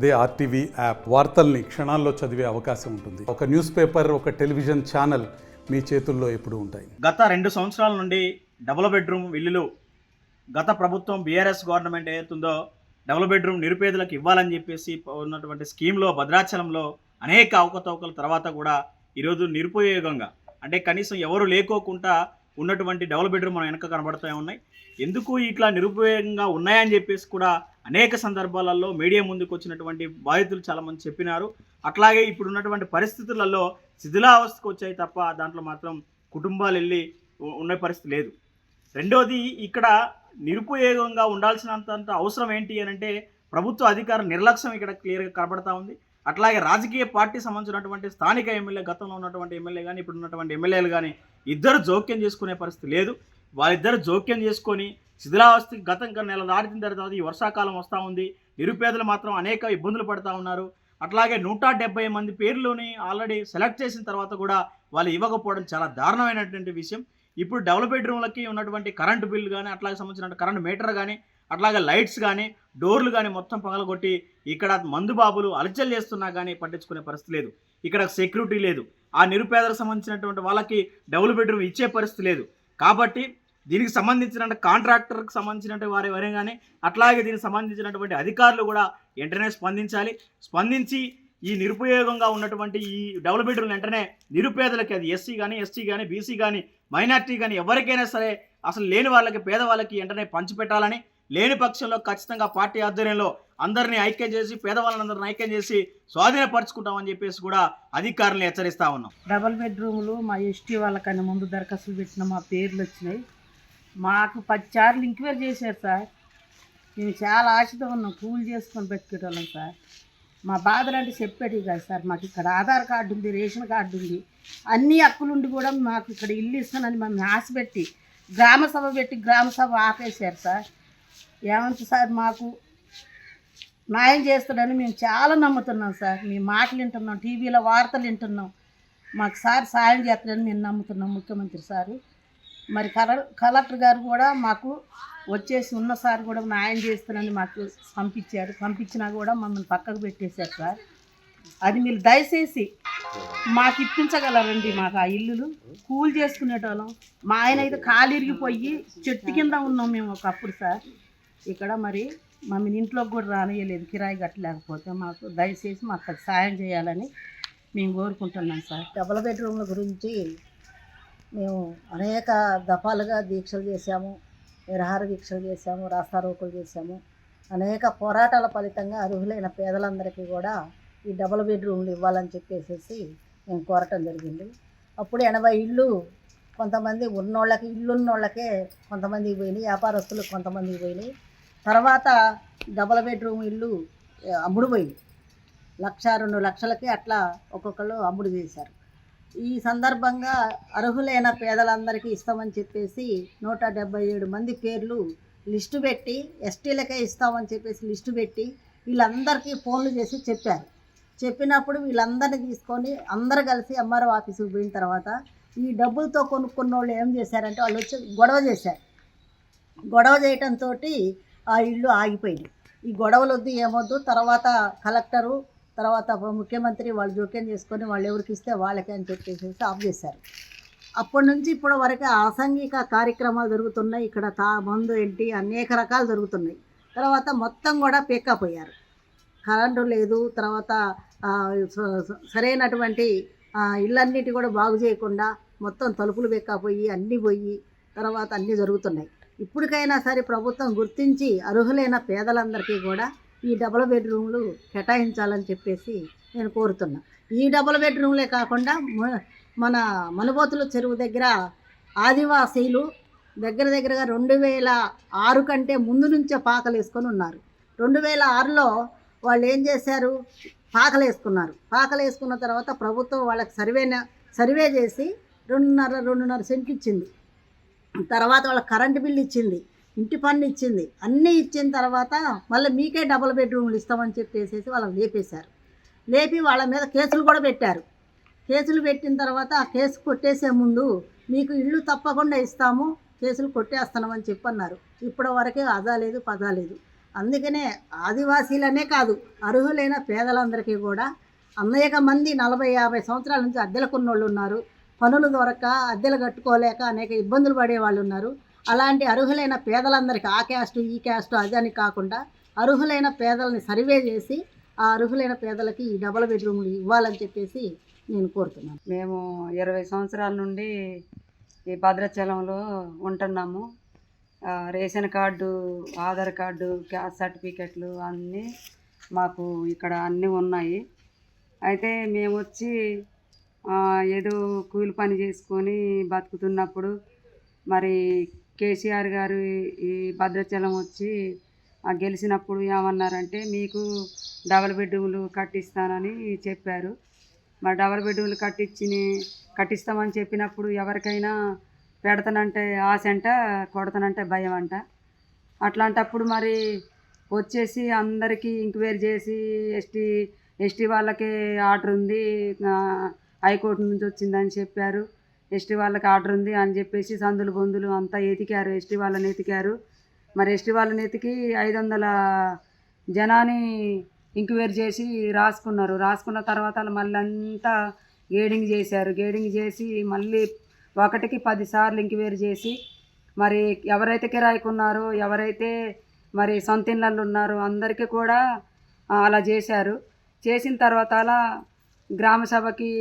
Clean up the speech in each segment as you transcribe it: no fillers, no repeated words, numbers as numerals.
అదే RTV app వార్తల్ని క్షణాల్లో చదివే అవకాశం ఉంటుంది. ఒక న్యూస్ పేపర్, ఒక టెలివిజన్ ఛానల్ మీ చేతుల్లో ఎప్పుడూ ఉంటాయి. గత 2 సంవత్సరాల నుండి డబుల్ బెడ్రూమ్ ఇల్లులు గత ప్రభుత్వం బీఆర్ఎస్ గవర్నమెంట్ ఏదైతుందో డబుల్ బెడ్రూమ్ నిరుపేదలకు ఇవ్వాలని చెప్పేసి ఉన్నటువంటి స్కీమ్లో భద్రాచలంలో అనేక అవకతవకల తర్వాత కూడా ఈరోజు నిరుపయోగంగా అంటే కనీసం ఎవరు లేకోకుండా ఉన్నటువంటి డబుల్ బెడ్రూమ్ మనం వెనక కనబడుతూ ఉన్నాయి. ఎందుకు ఇట్లా నిరుపయోగంగా ఉన్నాయని చెప్పేసి కూడా అనేక సందర్భాలలో మీడియా ముందుకు వచ్చినటువంటి బాధితులు చాలామంది చెప్పినారు. అట్లాగే ఇప్పుడు ఉన్నటువంటి పరిస్థితులలో శిథిలావస్థకు వచ్చాయి తప్ప దాంట్లో మాత్రం కుటుంబాలు వెళ్ళి ఉన్న పరిస్థితి లేదు. రెండోది, ఇక్కడ నిరుపయోగంగా ఉండాల్సినంత అవసరం ఏంటి అని అంటే ప్రభుత్వ అధికార నిర్లక్ష్యం ఇక్కడ క్లియర్గా కనబడతా ఉంది. అట్లాగే రాజకీయ పార్టీ సంబంధించినటువంటి స్థానిక ఎమ్మెల్యే, గతంలో ఉన్నటువంటి ఎమ్మెల్యే కానీ ఇప్పుడు ఉన్నటువంటి ఎమ్మెల్యేలు కానీ ఇద్దరు జోక్యం చేసుకునే పరిస్థితి లేదు. వాళ్ళిద్దరు జోక్యం చేసుకొని శిథిలావస్థకి గతం నెల దాటిన తర్వాత ఈ వర్షాకాలం వస్తూ ఉంది. నిరుపేదలు మాత్రం అనేక ఇబ్బందులు పడుతూ ఉన్నారు. అట్లాగే 170 మంది పేర్లని ఆల్రెడీ సెలెక్ట్ చేసిన తర్వాత కూడా వాళ్ళు ఇవ్వకపోవడం చాలా దారుణమైనటువంటి విషయం. ఇప్పుడు డబుల్ బెడ్రూమ్లకి ఉన్నటువంటి కరెంటు బిల్లు కానీ అట్లాగే సంబంధించిన కరెంటు మీటర్ కానీ అట్లాగే లైట్స్ కానీ డోర్లు కానీ మొత్తం పగలగొట్టి ఇక్కడ మందు బాబులు అలచల్ చేస్తున్నా కానీ పట్టించుకునే పరిస్థితి లేదు. ఇక్కడ సెక్యూరిటీ లేదు. ఆ నిరుపేదలకు సంబంధించినటువంటి వాళ్ళకి డబుల్ బెడ్రూమ్ ఇచ్చే పరిస్థితి లేదు. కాబట్టి దీనికి సంబంధించిన కాంట్రాక్టర్కి సంబంధించినటువంటి వారెవరే కానీ అట్లాగే దీనికి సంబంధించినటువంటి అధికారులు కూడా వెంటనే స్పందించి ఈ నిరుపయోగంగా ఉన్నటువంటి ఈ డబుల్ బెడ్రూమ్ వెంటనే నిరుపేదలకి, అది ఎస్సీ కానీ ఎస్టీ కానీ బీసీ కానీ మైనార్టీ కానీ ఎవరికైనా సరే అసలు లేని వాళ్ళకి, పేదవాళ్ళకి వెంటనే పంచిపెట్టాలని, లేని పక్షంలో ఖచ్చితంగా పార్టీ ఆధ్వర్యంలో అందరినీ ఐక్యం చేసి పేదవాళ్ళందరినీ ఐక్యం చేసి స్వాధీనపరచుకుంటామని చెప్పేసి కూడా అధికారులను హెచ్చరిస్తా ఉన్నాం. డబుల్ బెడ్రూములు మా ఎస్టీ వాళ్ళకన్నా ముందు దరఖాస్తులు పెట్టిన మా పేర్లు వచ్చినాయి. మాకు 10 సార్లు ఎంక్వైరీ చేశారు సార్. మేము చాలా ఆశతో ఉన్నాం, కూలి చేసుకొని పెట్టుకునేవాళ్ళం సార్. మా బాధలు అంటే చెప్పేటివి కాదు సార్. మాకు ఇక్కడ ఆధార్ కార్డు ఉంది, రేషన్ కార్డు ఉంది, అన్ని హక్కులుండి కూడా మాకు ఇక్కడ ఇల్లు ఇస్తానని మేము ఆశ పెట్టి గ్రామ సభ ఆపేశారు సార్. ఏమంటే సార్ మాకు న్యాయం చేస్తాడని మేము చాలా నమ్ముతున్నాం సార్. మీ మాటలు వింటున్నాం, టీవీలో వార్తలు వింటున్నాం. మాకు సార్ సాయం చేస్తాడని మేము నమ్ముతున్నాం ముఖ్యమంత్రి సారు. మరి కలెక్టర్ గారు కూడా మాకు వచ్చేసి ఉన్న సార్ కూడా న్యాయం చేస్తానని మాకు పంపించినా కూడా మమ్మల్ని పక్కకు పెట్టేశారు సార్. అది మీరు దయచేసి మాకు ఇప్పించగలరండి. మాకు ఆ ఇల్లులు కూల్ చేసుకునేటోళ్ళం. మా ఆయన అయితే కాలు ఇరిగిపోయి చెట్టు కింద ఉన్నాం మేము ఒకప్పుడు సార్. ఇక్కడ మరి మమ్మల్ని ఇంట్లోకి కూడా రానియలేదు కిరాయి కట్టలేకపోతే. మాకు దయచేసి మాకు సాయం చేయాలని మేము కోరుకుంటున్నాం సార్. డబుల్ బెడ్రూమ్ల గురించి మేము అనేక దఫాలుగా దీక్షలు చేశాము, నిరాహార దీక్షలు చేశాము, రాస్తారోకులు చేశాము. అనేక పోరాటాల ఫలితంగా అర్హులైన పేదలందరికీ కూడా ఈ డబుల్ బెడ్రూమ్లు ఇవ్వాలని చెప్పేసి మేము కోరటం జరిగింది. అప్పుడు 80 ఇళ్ళు కొంతమంది ఉన్నోళ్ళకి, ఇల్లున్నోళ్ళకే కొంతమందికి పోయినాయి, వ్యాపారస్తులకు కొంతమందికి పోయినాయి. తర్వాత డబుల్ బెడ్రూమ్ ఇల్లు అమ్ముడు పోయింది. 1,00,000-2 లక్షలకి అట్లా ఒక్కొక్కళ్ళు అమ్ముడు చేశారు. ఈ సందర్భంగా అర్హులైన పేదలందరికీ ఇస్తామని చెప్పేసి 177 మంది పేర్లు లిస్టు పెట్టి, ఎస్టీలకే ఇస్తామని చెప్పేసి లిస్టు పెట్టి వీళ్ళందరికీ ఫోన్లు చేసి చెప్పారు. చెప్పినప్పుడు వీళ్ళందరినీ తీసుకొని అందరు కలిసి ఎంఆర్ఓ ఆఫీసుకు పోయిన తర్వాత ఈ డబ్బులతో కొనుక్కున్న వాళ్ళు ఏం చేశారంటే వాళ్ళు వచ్చి గొడవ చేయటంతో ఆ ఇల్లు ఆగిపోయింది. ఈ గొడవలు వద్దు ఏమొద్దు, తర్వాత కలెక్టరు, తర్వాత ముఖ్యమంత్రి వాళ్ళు జోక్యం చేసుకొని వాళ్ళు ఎవరికి ఇస్తే వాళ్ళకే అని చెప్పేసి ఆఫ్ చేశారు. అప్పటి నుంచి ఇప్పటి వరకు అసాంఘిక కార్యక్రమాలు జరుగుతున్నాయి. ఇక్కడ మందు ఏంటి అనేక రకాలు జరుగుతున్నాయి. తర్వాత మొత్తం కూడా పేక్కపోయారు. కరెంటు లేదు. తర్వాత సరైనటువంటి ఇళ్ళన్నిటి కూడా బాగు చేయకుండా మొత్తం తలుపులు పేక్కపోయి అన్నీ పోయి తర్వాత అన్నీ జరుగుతున్నాయి. ఇప్పటికైనా సరే ప్రభుత్వం గుర్తించి అర్హులైన పేదలందరికీ కూడా ఈ డబుల్ బెడ్రూమ్లు కేటాయించాలని చెప్పేసి నేను కోరుతున్నా. ఈ డబుల్ బెడ్రూమ్లే కాకుండా మన మనుబోతుల చెరువు దగ్గర ఆదివాసీలు దగ్గరగా 2006 కంటే ముందు నుంచే పాకలు వేసుకొని ఉన్నారు. 2006లో వాళ్ళు ఏం చేశారు, పాకలు వేసుకున్నారు. పాకలు వేసుకున్న తర్వాత ప్రభుత్వం వాళ్ళకి సర్వే చేసి 2.5 సెంట్లు ఇచ్చింది. తర్వాత వాళ్ళకి కరెంటు బిల్లు ఇచ్చింది, ఇంటి పన్ను ఇచ్చింది, అన్నీ ఇచ్చిన తర్వాత మళ్ళీ మీకే డబుల్ బెడ్రూమ్లు ఇస్తామని చెప్పేసి వాళ్ళని లేపేశారు. లేపి వాళ్ళ మీద కేసులు కూడా పెట్టారు. కేసులు పెట్టిన తర్వాత ఆ కేసు కొట్టేసే ముందు మీకు ఇల్లు తప్పకుండా ఇస్తాము, కేసులు కొట్టేస్తున్నామని చెప్పన్నారు. ఇప్పటి వరకే అదా లేదు పదా లేదు. అందుకనే ఆదివాసీలనే కాదు, అర్హులైన పేదలందరికీ కూడా అనేక మంది 40-50 సంవత్సరాల నుంచి అద్దెలకున్నోళ్ళు ఉన్నారు. పనులు దొరక్క అద్దెలు కట్టుకోలేక అనేక ఇబ్బందులు పడే వాళ్ళు ఉన్నారు. అలాంటి అర్హులైన పేదలందరికీ ఆ క్యాస్టు ఈ క్యాస్టు అదని కాకుండా అర్హులైన పేదలని సర్వే చేసి ఆ అర్హులైన పేదలకి ఈ డబుల్ బెడ్రూమ్లు ఇవ్వాలని చెప్పేసి నేను కోరుతున్నాను. మేము 20 సంవత్సరాల నుండి ఈ భద్రాచలంలో ఉంటున్నాము. Ration card, Aadhaar card, caste సర్టిఫికెట్లు అన్నీ మాకు ఇక్కడ అన్నీ ఉన్నాయి. అయితే మేము వచ్చి ఏదో కూలి పని చేసుకొని బతుకుతున్నప్పుడు మరి కేసీఆర్ గారు ఈ భద్రాచలం వచ్చి గెలిచినప్పుడు ఏమన్నారంటే మీకు డబుల్ బెడ్రూమ్లు కట్టిస్తానని చెప్పారు. మరి డబుల్ బెడ్రూమ్లు కట్టిస్తామని చెప్పినప్పుడు ఎవరికైనా పెడతానంటే ఆశ అంట, కొడతానంటే భయం అంట. అట్లాంటప్పుడు మరి వచ్చేసి అందరికీ ఎంక్వైరీ చేసి ఎస్టీ వాళ్ళకే ఆర్డర్ ఉంది, హైకోర్టు నుంచి వచ్చిందని చెప్పారు. ఎస్టీ వాళ్ళకి ఆర్డర్ ఉంది అని చెప్పేసి సందులు బొందులు అంతా ఎతికారు, ఎస్టీ వాళ్ళని ఎతికారు. మరి ఎస్టీ వాళ్ళని ఎతికి 500 జనాన్ని ఎంక్వైరీ చేసి రాసుకున్న తర్వాత మళ్ళీ అంతా గేడింగ్ చేశారు. గేడింగ్ చేసి మళ్ళీ 1కి 10 సార్లు ఎంక్వైరీ చేసి మరి ఎవరైతే కిరాయికున్నారో, ఎవరైతే మరి సొంత ఇళ్ళల్లో ఉన్నారో అందరికీ కూడా అలా చేశారు. చేసిన తర్వాత అలా గ్రామ సభకి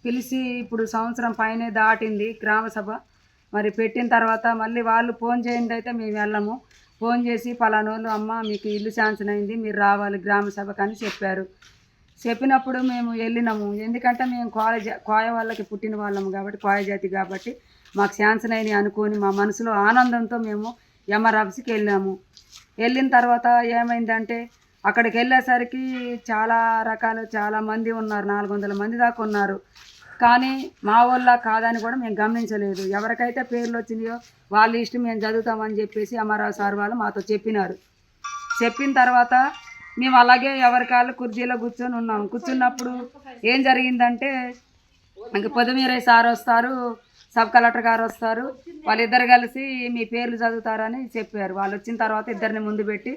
పిలిచి ఇప్పుడు సంవత్సరం పైనే దాటింది గ్రామ సభ. మరి పెట్టిన తర్వాత మళ్ళీ వాళ్ళు ఫోన్ చేయండి అయితే మేము వెళ్ళము. ఫోన్ చేసి పలానోళ్ళు అమ్మ మీకు ఇల్లు శాంక్షన్ అయింది, మీరు రావాలి గ్రామ సభకు అని చెప్పారు. చెప్పినప్పుడు మేము వెళ్ళినాము. ఎందుకంటే మేము కోయ వాళ్ళకి పుట్టిన వాళ్ళము కాబట్టి, కోయ జాతి కాబట్టి మాకు శాంక్షన్ అయినాయి అనుకొని మా మనసులో ఆనందంతో మేము ఎంఆర్ ఆఫీస్కి వెళ్ళాము. వెళ్ళిన తర్వాత ఏమైందంటే అక్కడికి వెళ్ళేసరికి చాలా మంది ఉన్నారు, 400 మంది దాకా ఉన్నారు. కానీ మా వాళ్ళ కాదని కూడా మేము గమనించలేదు. ఎవరికైతే పేర్లు వచ్చినాయో వాళ్ళ లిస్ట్ మేము చదువుతామని చెప్పేసి అమ్మారావు సార్ వాళ్ళు మాతో చెప్పినారు. చెప్పిన తర్వాత మేము అలాగే ఎవరికాళ్ళు కుర్చీలో కూర్చున్నప్పుడు ఏం జరిగిందంటే ఇంక పొద్దుమీరయ్య సార్ వస్తారు, సబ్ కలెక్టర్ గారు వస్తారు, వాళ్ళిద్దరు కలిసి మీ పేర్లు చదువుతారని చెప్పారు. వాళ్ళు వచ్చిన తర్వాత ఇద్దరిని ముందు పెట్టి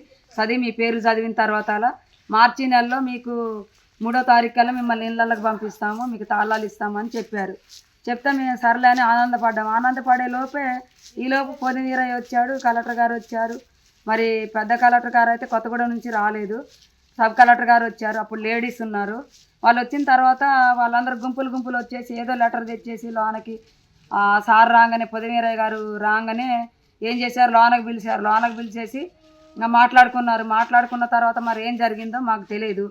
మీ పేర్లు చదివిన తర్వాత అలా మార్చి నెలలో మీకు 3వ తారీఖు కల్లా మిమ్మల్ని ఇళ్ళకి పంపిస్తాము, మీకు తాళాలు ఇస్తామని చెప్పారు. చెప్తే మేము సర్లే అని ఆనందపడే లోపే ఈలోపు పొద్దుమీరయ్య వచ్చాడు, కలెక్టర్ గారు వచ్చారు. మరి పెద్ద కలెక్టర్ గారు అయితే కొత్తగూడెం నుంచి రాలేదు, సబ్ కలెక్టర్ గారు వచ్చారు. అప్పుడు లేడీస్ ఉన్నారు. వాళ్ళు వచ్చిన తర్వాత వాళ్ళందరూ గుంపులు వచ్చేసి ఏదో లెటర్ తెచ్చేసి లోనకి సార్ రాగానే, పొద్దుమీరయ్య గారు రాగానే ఏం చేశారు, లోనకి పిలిచేసి ఇంకా మాట్లాడుకున్న తర్వాత మరి ఏం జరిగిందో మాకు తెలియదు.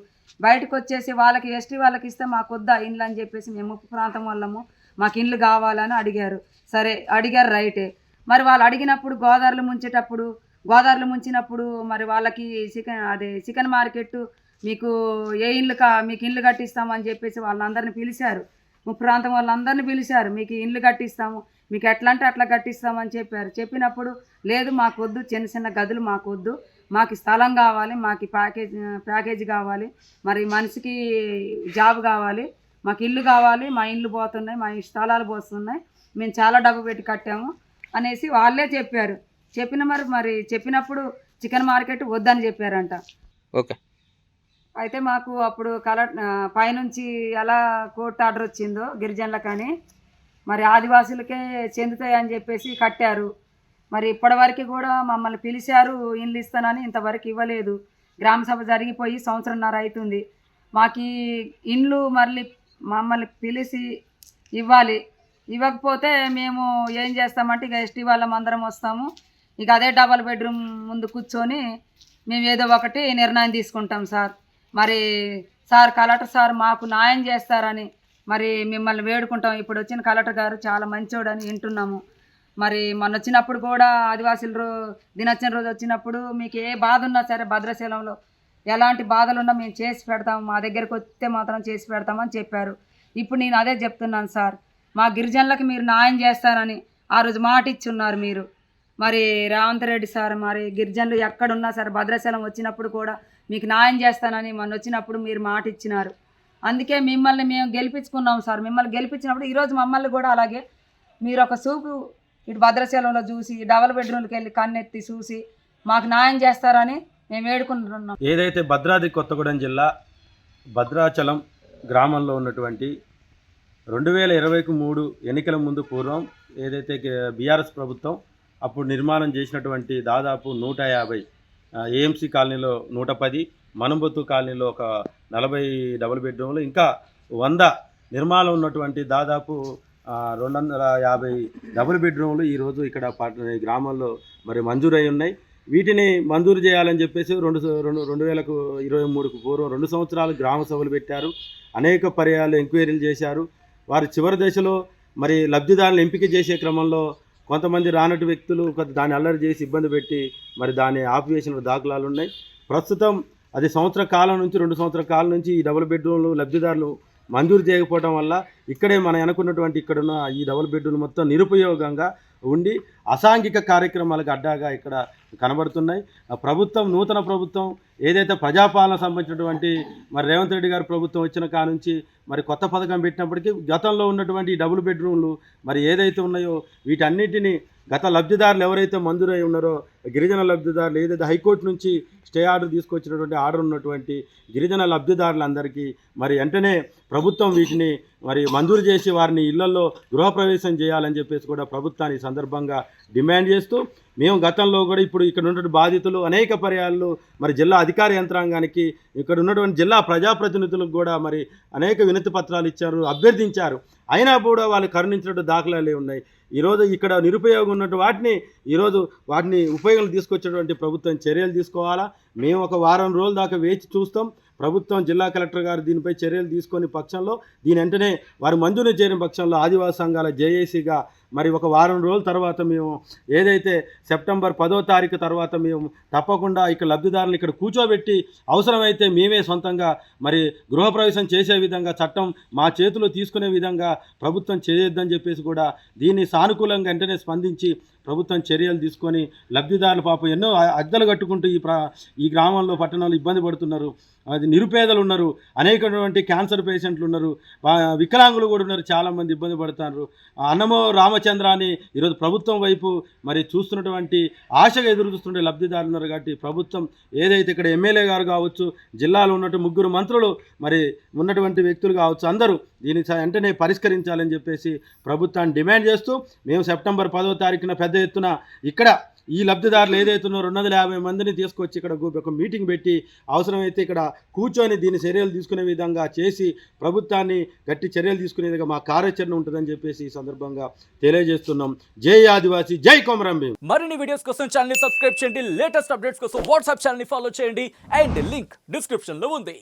బయటకు వచ్చేసి వాళ్ళకి ఎస్టీ వాళ్ళకి ఇస్తే మాకు వద్దా ఇండ్లు అని చెప్పేసి, మేము ముప్పు ప్రాంతం వాళ్ళము, మాకు ఇండ్లు కావాలని అడిగారు. సరే అడిగారు, రైటే. మరి వాళ్ళు అడిగినప్పుడు గోదావరిలో ముంచినప్పుడు మరి వాళ్ళకి చికెన్ మార్కెట్ మీకు మీకు ఇండ్లు కట్టిస్తామని చెప్పేసి వాళ్ళందరినీ పిలిచారు. ముప్పు ప్రాంతం వాళ్ళందరినీ పిలిచారు, మీకు ఇండ్లు కట్టిస్తాము, మీకు ఎట్లా అంటే అట్లా కట్టిస్తామని చెప్పారు. చెప్పినప్పుడు లేదు మాకు వద్దు, చిన్న గదులు మాకు వద్దు, మాకు స్థలం కావాలి, మాకు ప్యాకేజీ కావాలి, మరి మనిషికి జాబ్ కావాలి, మాకు ఇల్లు కావాలి, మా ఇండ్లు పోతున్నాయి, మా స్థలాలు పోతున్నాయి, మేము చాలా డబ్బు పెట్టి కట్టాము అనేసి వాళ్ళే చెప్పారు. చెప్పినప్పుడు చికెన్ మార్కెట్ వద్దని చెప్పారంట. ఓకే. అయితే మాకు అప్పుడు పైనుంచి ఎలా కోర్టు ఆర్డర్ వచ్చిందో గిరిజనులకని మరి ఆదివాసులకే చెందుతాయి అని చెప్పేసి కట్టారు. మరి ఇప్పటివరకు కూడా మమ్మల్ని పిలిచారు, ఇండ్లు ఇస్తానని ఇంతవరకు ఇవ్వలేదు. గ్రామ సభ జరిగిపోయి 1.5 సంవత్సరం అవుతుంది. మాకు ఇండ్లు మమ్మల్ని పిలిచి ఇవ్వాలి. ఇవ్వకపోతే మేము ఏం చేస్తామంటే ఇక ఎస్టీ వాళ్ళం అందరం వస్తాము, ఇక అదే డబల్ బెడ్రూమ్ ముందు కూర్చొని మేము ఏదో ఒకటి నిర్ణయం తీసుకుంటాం సార్. మరి సార్ కలెక్టర్ సార్ మాకు న్యాయం చేస్తారని మరి మిమ్మల్ని వేడుకుంటాం. ఇప్పుడు వచ్చిన కలెక్టర్ గారు చాలా మంచోడని వింటున్నాము. మరి మొన్న వచ్చినప్పుడు కూడా ఆదివాసుల దినోత్సవం రోజు వచ్చినప్పుడు మీకు ఏ బాధ ఉన్నా సరే భద్రాచలంలో ఎలాంటి బాధలున్నా మేము చేసి పెడతాము, మా దగ్గరకు వస్తే మాత్రం చేసి పెడతామని చెప్పారు. ఇప్పుడు నేను అదే చెప్తున్నాను సార్, మా గిరిజనులకు మీరు న్యాయం చేస్తారని ఆ రోజు మాట ఇచ్చున్నారు మీరు. మరి రేవంత్ రెడ్డి సార్ మరి గిరిజనులు ఎక్కడున్నా సరే భద్రాచలం వచ్చినప్పుడు కూడా మీకు న్యాయం చేస్తానని మొన్న వచ్చినప్పుడు మీరు మాట ఇచ్చినారు. అందుకే మిమ్మల్ని మేము గెలిపించుకున్నాం సార్. మిమ్మల్ని గెలిపించినప్పుడు ఈరోజు మమ్మల్ని కూడా అలాగే మీరు ఒక చూపు ఇటు భద్రాచలంలో చూసి డబల్ బెడ్రూమ్కి వెళ్ళి కన్నెత్తి చూసి మాకు న్యాయం చేస్తారని మేము వేడుకుంటున్నాం. ఏదైతే భద్రాద్రి కొత్తగూడెం జిల్లా భద్రాచలం గ్రామంలో ఉన్నటువంటి 2023 ఎన్నికల ముందు పూర్వం ఏదైతే బీఆర్ఎస్ ప్రభుత్వం అప్పుడు నిర్మాణం చేసినటువంటి దాదాపు 150 ఏఎంసీ కాలనీలో 110, మనుబొత్తు కాలనీలో ఒక 40 డబుల్ బెడ్రూమ్లు, ఇంకా 100 నిర్మాణం ఉన్నటువంటి దాదాపు 250 డబుల్ బెడ్రూమ్లు ఈరోజు ఇక్కడ గ్రామాల్లో మరి మంజూరై ఉన్నాయి. వీటిని మంజూరు చేయాలని చెప్పేసి 2023కు పూర్వం 2 సంవత్సరాలు గ్రామ సభలు పెట్టారు. అనేక పర్యాలు ఎంక్వైరీలు చేశారు. వారి చివరి దశలో మరి లబ్ధిదారులను ఎంపిక చేసే క్రమంలో కొంతమంది రానటు వ్యక్తులు దాన్ని అల్లరి చేసి ఇబ్బంది పెట్టి మరి దాన్ని ఆపివేసిన దాఖలాలు ఉన్నాయి. ప్రస్తుతం అది 2 సంవత్సరాల కాలం నుంచి ఈ డబుల్ బెడ్రూమ్లు లబ్ధిదారులు మంజూరు చేయకపోవడం వల్ల ఇక్కడే మనం అనుకున్నటువంటి ఇక్కడున్న ఈ డబుల్ బెడ్రూమ్లు మొత్తం నిరుపయోగంగా ఉండి అసాంఘిక కార్యక్రమాలకు అడ్డాగా ఇక్కడ కనబడుతున్నాయి. ప్రభుత్వం, నూతన ప్రభుత్వం ఏదైతే ప్రజాపాలన సంబంధించినటువంటి మరి రేవంత్ రెడ్డి గారి ప్రభుత్వం వచ్చిన కానుంచి మరి కొత్త పథకం పెట్టినప్పటికీ గతంలో ఉన్నటువంటి డబుల్ బెడ్రూమ్లు మరి ఏదైతే ఉన్నాయో వీటన్నిటిని గత లబ్ధిదారులు ఎవరైతే మంజూరై ఉన్నారో గిరిజన లబ్ధిదారులు ఏదైతే హైకోర్టు నుంచి స్టే ఆర్డర్ తీసుకొచ్చినటువంటి ఆర్డర్ ఉన్నటువంటి గిరిజన లబ్ధిదారులందరికీ మరి వెంటనే ప్రభుత్వం వీటిని మరి మంజూరు చేసి వారిని ఇళ్లలో గృహప్రవేశం చేయాలని చెప్పేసి కూడా ప్రభుత్వాన్ని సందర్భంగా డిమాండ్ చేస్తూ మేము గతంలో కూడా ఇప్పుడు ఇక్కడ ఉన్నటువంటి బాధితులు అనేక పర్యాలు మరి జిల్లా అధికార యంత్రాంగానికి ఇక్కడ ఉన్నటువంటి జిల్లా ప్రజాప్రతినిధులకు కూడా మరి అనేక వినతి పత్రాలు ఇచ్చారు, అభ్యర్థించారు. అయినా కూడా వాళ్ళు కరుణించినట్టు దాఖలాలే ఉన్నాయి. ఈరోజు ఇక్కడ నిరుపయోగం ఉన్నట్టు వాటిని ఉపయోగం తీసుకొచ్చేటువంటి ప్రభుత్వం చర్యలు తీసుకోవాలా. మేము ఒక వారం రోజుల దాకా వేచి చూస్తాం. ప్రభుత్వం, జిల్లా కలెక్టర్ గారు దీనిపై చర్యలు తీసుకొని పక్షంలో దీని వెంటనే వారు మంజూరు చేయని పక్షంలో ఆదివాసీ సంఘాల జేఏసీగా మరి ఒక వారం రోజుల తర్వాత మేము ఏదైతే సెప్టెంబర్ 10వ తారీఖు తర్వాత మేము తప్పకుండా ఇక్కడ లబ్ధిదారులు ఇక్కడ కూర్చోబెట్టి అవసరమైతే మేమే సొంతంగా మరి గృహప్రవేశం చేసే విధంగా చట్టం మా చేతిలో తీసుకునే విధంగా ప్రభుత్వం చేయొద్దని చెప్పేసి కూడా దీన్ని సానుకూలంగా వెంటనే స్పందించి ప్రభుత్వం చర్యలు తీసుకొని లబ్ధిదారులు పాపం ఎన్నో అద్దెలు కట్టుకుంటూ ఈ గ్రామంలో పట్టణంలో ఇబ్బంది పడుతున్నారు. అది నిరుపేదలు ఉన్నారు, అనేకటువంటి క్యాన్సర్ పేషెంట్లు ఉన్నారు, వికలాంగులు కూడా ఉన్నారు, చాలామంది ఇబ్బంది పడుతున్నారు. అన్నమో రామచంద్ర అని ఈరోజు ప్రభుత్వం వైపు మరి చూస్తున్నటువంటి ఆశగా ఎదురు చూస్తుండే లబ్ధిదారులు ఉన్నారు. కాబట్టి ప్రభుత్వం ఏదైతే ఇక్కడ ఎమ్మెల్యే గారు కావచ్చు, జిల్లాలో ఉన్నటువంటి 3 మంత్రులు మరి ఉన్నటువంటి వ్యక్తులు కావచ్చు, అందరూ దీన్ని వెంటనే పరిష్కరించాలని చెప్పేసి ప్రభుత్వాన్ని డిమాండ్ చేస్తూ మేము సెప్టెంబర్ 10వ తారీఖున పెద్ద ఎత్తున ఇక్కడ ఈ లబ్ధిదారులు ఏదైతే ఉన్నారో 250 మందిని తీసుకొచ్చి ఇక్కడ ఒక మీటింగ్ పెట్టి అవసరమైతే ఇక్కడ కూర్చొని దీని చర్యలు తీసుకునే విధంగా చేసి ప్రభుత్వాన్ని గట్టి చర్యలు తీసుకునే విధంగా మా కార్యాచరణ ఉంటుందని చెప్పేసి ఈ సందర్భంగా తెలియజేస్తున్నాం. జై ఆదివాసీ, జై కొమరం భీం. మరిన్ని వీడియోస్ కోసం ఛానల్ ని సబ్స్క్రైబ్ చేయండి. లేటెస్ట్ అప్డేట్స్ కోసం వాట్సాప్ ఛానల్ ని ఫాలో చేయండి. అండ్ లింక్ డిస్క్రిప్షన్ లో ఉంది.